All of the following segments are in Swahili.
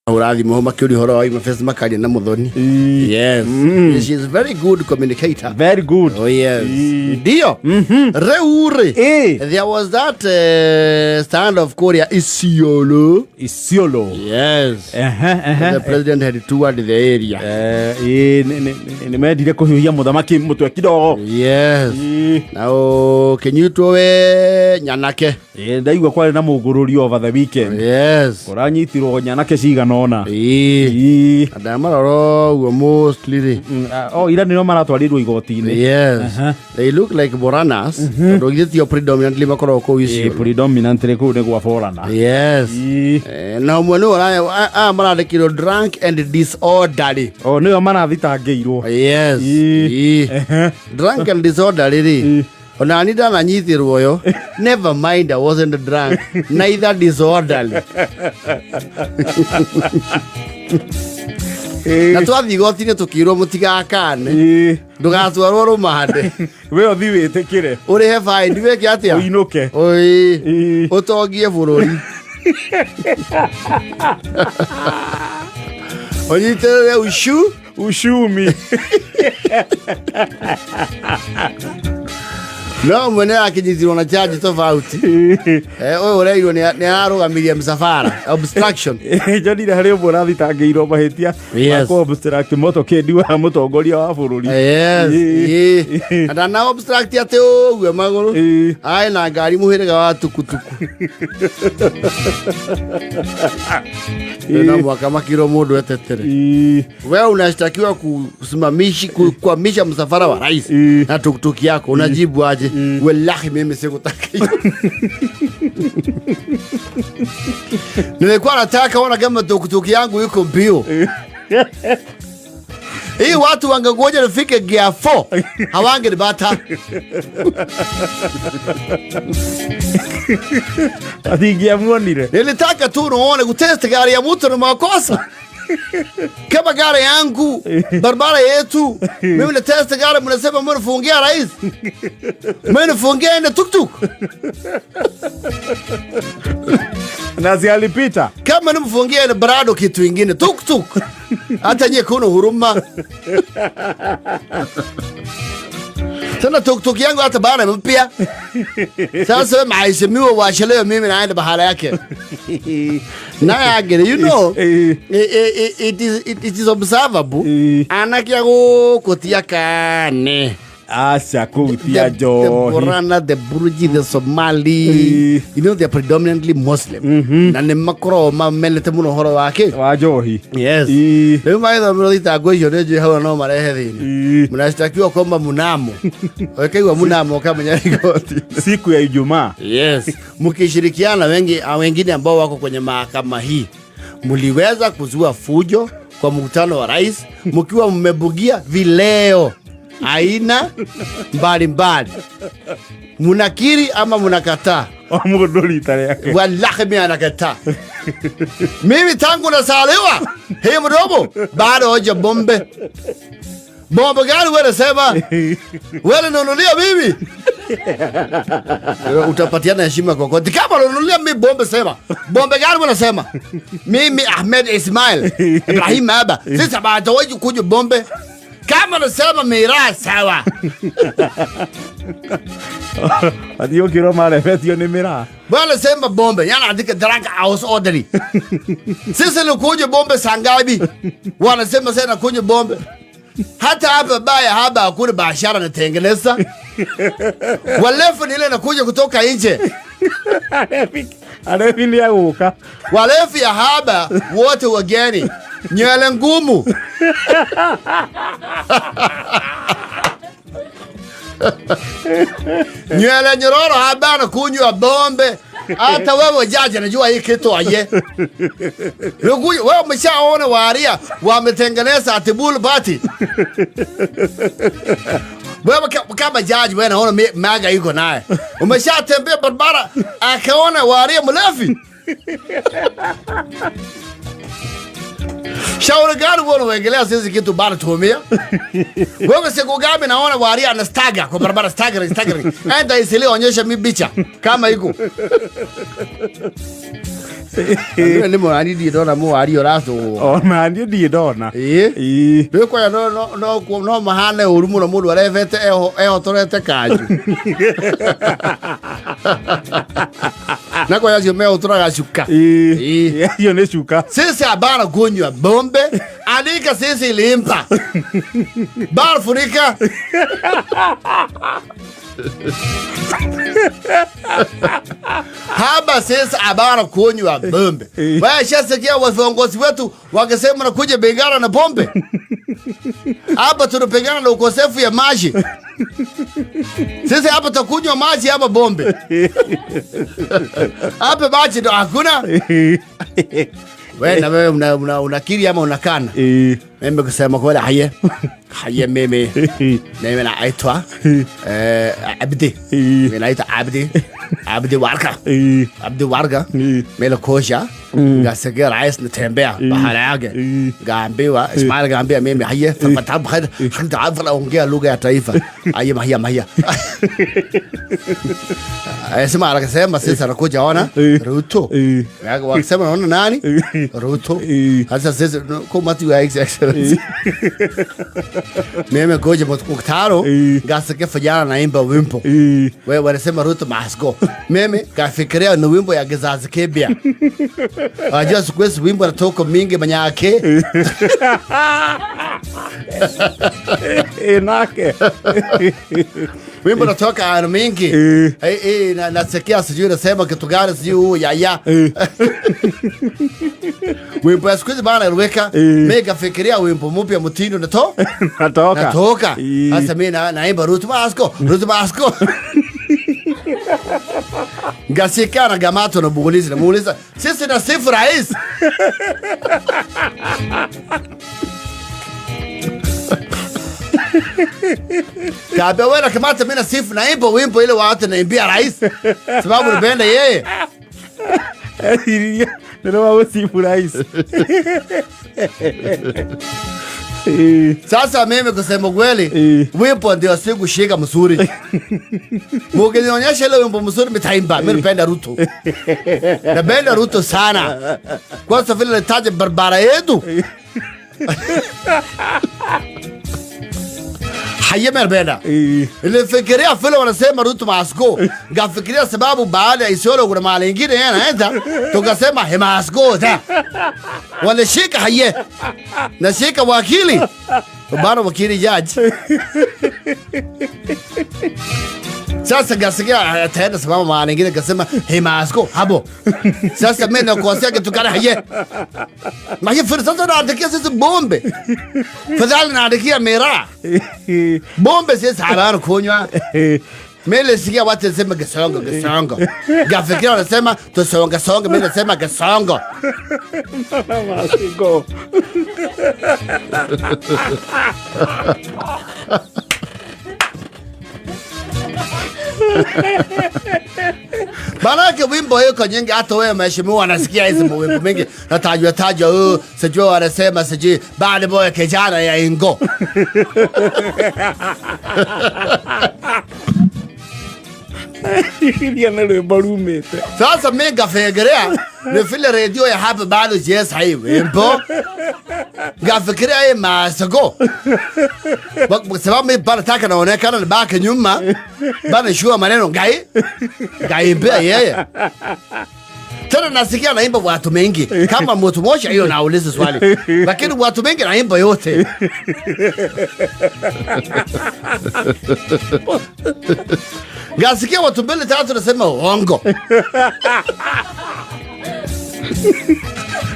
Urathi Muhammad Kyuri horo wa face makari na Muthoni. Yes. She is very good communicator. Very good. Oh yes. Ndio. Reure. There was that stand of Korea Isiolo. Yes. The president had toured the area. Nimedire kuhiuhia muthamaki mutwe kidogo. Yes. Now can you towe Nyanake? Ndaigwa kwari na mugururi over the weekend. Yes. Koranyitirwo Nyanake cigana ona. Adamaroro were mostly ira nino maratwarirwo igoti-ini. Yes. They look like Boranas. But predominantly makoro ko Isiolo. Predominantly ko ne gwa Forana. Yes. Now mwenu maradekiro drunk and disorderly. Niyo marathitangirwo. Yes. Drunk and disorderly. Onanida na nyitirwo yo. Never mind, I wasn't drunk, neither disorderly. Na twathi igoti-ini tukirwo mutigakane. Ndugatwarwo rumande. We othi witikire. Urihe fine weke atia? Uinuke. Oi. Utongie bururi. Onyitere ushumi. No mwene akinyitiro na charge tofauti. Ureirwo ni arugamiria msafara obstruction. Jodire hari ubora thitangirwo mahitia ko obstruct motokendi wa mutongoria wa bururi. Yes. Ana obstruct ate ogwe maguru. Ai na ngari muhirega wa tukutuku. Na mwaka makiro mundu etetere. Wewe unashtakiwa kusimamisha msafara wa rais na tukutuki yako, unajibu aje? Wallahi mimi sikutaka. Nilikuwa nataka ona kama tukutuki yangu iko mbio. Hii watu wangengoja nifike gear 4 hawangenipata. Atingia muonire. Nilitaka tu nione kutest gari ya mtu na makosa. Kama gari yangu barabara yetu mimi na test gari mnasema mnifungia rais. Mimi nifungia ende tuktuk. Nazi alipita. Kama nimfungia ende brado kitu kingine tuktuk. Hata nye kuna huruma. Tena tuktuk yangu hata bana mpya. Sasa maishimiwa washelewa mimi naenda bahala yake. Na agere, you know, it is observable. Anakia go kotia kane. Asha kutia johi. The Borana, the Buruji, the Somali, you know, they're predominantly Muslim. Na ne makro ma melete muno horo wake. Wa johi. Yes. Leo maida mrolita gojo neje hawa no mareheni. Mnashtakiwa kwamba munamo. Wekewa munamo kama nyarigoti. Siku ya Ijumaa. Yes. Mkishirikiana wengine ambao wako kwenye mahakama hii, mliweza kuzua fujo kwa mkutano wa rais mkiwa mmebugia vileo aina mbalimbali. Munakiri ama munakataa? Wallahi mimi anakataa. Mimi tangu nasaliwa hii mdomo bado hoja bombe. Bombe gani wewe sema? Wewe unanunulia mimi? Utapatiana heshima kwa kote. Kama unanunulia mimi bombe sema. Bombe gani wewe unasema? Mimi Ahmed Ismail Ibrahim Aba. Sasa baada waje kuja bombe. Kama unasema mira sawa. Adio kiro mara fetio ni mira. Bwana sema bombe, yana andika drug house orderly. Sasa ni kuja bombe sangabi. Wanasema sasa kuja bombe. Hata hapa baya haba hakuna biashara natengeneza. Walefu ni ile nakuja kutoka nje. Alefi ya uka. Walefu ya haba wote wageni. Nywele ngumu. Nywele nyororo haba na kunywa bombe. Hata wewe jaji anajua hii kitu aje. Wewe umeshaona waria wametengeneza atibulu bati. Wewe kama jaji wewe unaona maga yuko naye. Umeshatembea barabara akaona waria mlevi. Shauri gani unaongelea sisi kitu bado tumia? Wewe siku gapi naona wari anastaga kwa barabara staggering. Enda isili onyesha mimi picha kama iko. Ni mwani di dona mu wari oraso. Oh mani di dona. Be kwa no mahane urumu no mudu arevete eho torete kaju. Na kwa yazi meo tora shuka. Hiyo ni shuka. Sisi abana kunywa bombe, andika sisi limpa. Bar funika. Haba sisi abana kunywa bombe. Wewe shasikia viongozi wetu wakisema na kuja bengara na bombe. Hapa tunapigana na ukosefu ya maji. Sisi hapa tutakunywa maji hapa bombe. Hapa maji ndo hakuna. Wewe na wewe unakiri ama unakana? Mimi kusema kweli haye mimi naitwa Abdi. Mimi naitwa Abdi Warga. Mimi kosha gasikia rais natembea baharaga gaambiwa Ismail gaambia mimi haye fatab khad hanta afla ongea lugha ya taifa haye mahia Ismail akasema sisi anakuja ona Ruto wakasema ona nani Ruto hasa sisi kama tu ya excellence mimi koja mkutano gasikia fajana naimba wimbo wewe wanasema Ruto masko mimi kafikiria ni wimbo ya kizazi kipya. Ajua siku hizi wimbo natoka mingi manyake. Nake. Wimbo natoka mingi. Nasikia sijui nasema kitu gani sijui ya. Wimbo ya siku hizi bana ruweka. Mega fikiria wimbo mpya mtindo natoka. Sasa mimi naimba Ruto Masko. Gasika na gamato na muuliza sisi na sifu rais. Kabe wewe kamata mimi na sifu na wimbo ile watu naimbia rais. Sababu nipenda yeye. Ndio wao sifu rais. Sasa mimi kusema kweli wimbo ndio sikushika mzuri. Mungenionyesha ile wimbo mzuri mtaimba. Mimi napenda Ruto. Napenda Ruto sana. Kwa sababu vile nataja barabara yetu. Haye merbeda. Ile fikiria vile wanasema Ruto masko. Ngafikiria sababu baada ya Isiolo kuna mahali nyingine anaenda tukasema hemasko ta. Wanashika haye. Nashika wakili. Bado wakili judge. Sasa gasikia ataenda sababu mahali nyingine kasema hemasko habo. Sasa mimi nakosea kitu kana haye. Maana sasa naandikia sisi bombe. Fadhali naandikia mera. Bombe sisi habari kunywa. Mimi sikia watu wanasema gasongo. Gafikiria wanasema tusonga. Mimi nasema gasongo. Masigo. Manake wimbo yuko nyingi hata wewe mheshimiwa anasikia hizo wimbo mingi natajwa sijui wanasema sijui bad boy kijana ya ingo. Sasa mimi gafikiria ni vile radio ya hapa bado yes hai wimbo. Gafikiria hii masago. Sababu mimi bado nataka naonekana baki nyuma. Bado shua maneno gai mbea yeye. Tena nasikia naimba watu wengi. Kama mtu mmoja hiyo nauliza swali. Lakini watu wengi naimba yote. Gasikia watu mbele tatu nasema uongo.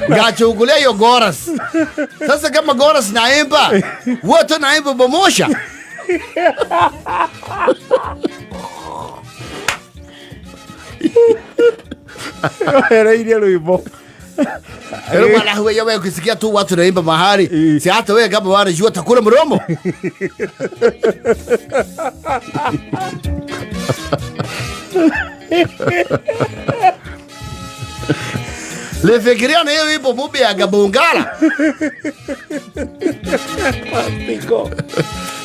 Gachugulia hiyo Goras. Sasa kama Goras naimba, wote naimba pamoja. Era ile luibo. Pero wala huwa yawe kusikia tu watu naimba mahali. Si hata wewe kama wanajua takula mromo. Lifikiria na hiyo wimbo mpya ya Gabongala.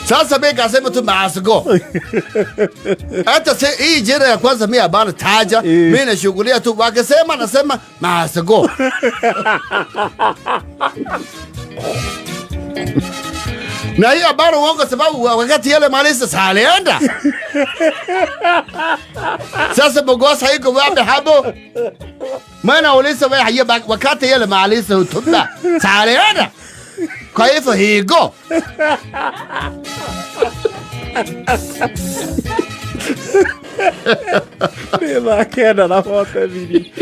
Sasa mimi kasema tu Masgo. Hata hii jina ya kwanza mimi habari taja, mimi nashughulia tu wakisema nasema Masgo. Na hii habari uongo sababu wakati yale malisa salienda. Sasa Bogosa hiko wapi hapo? Maana ulisa wewe hiyo wakati yale malisa utumba salienda. Kwa hivyo higo. Nima kenda na foto vidi.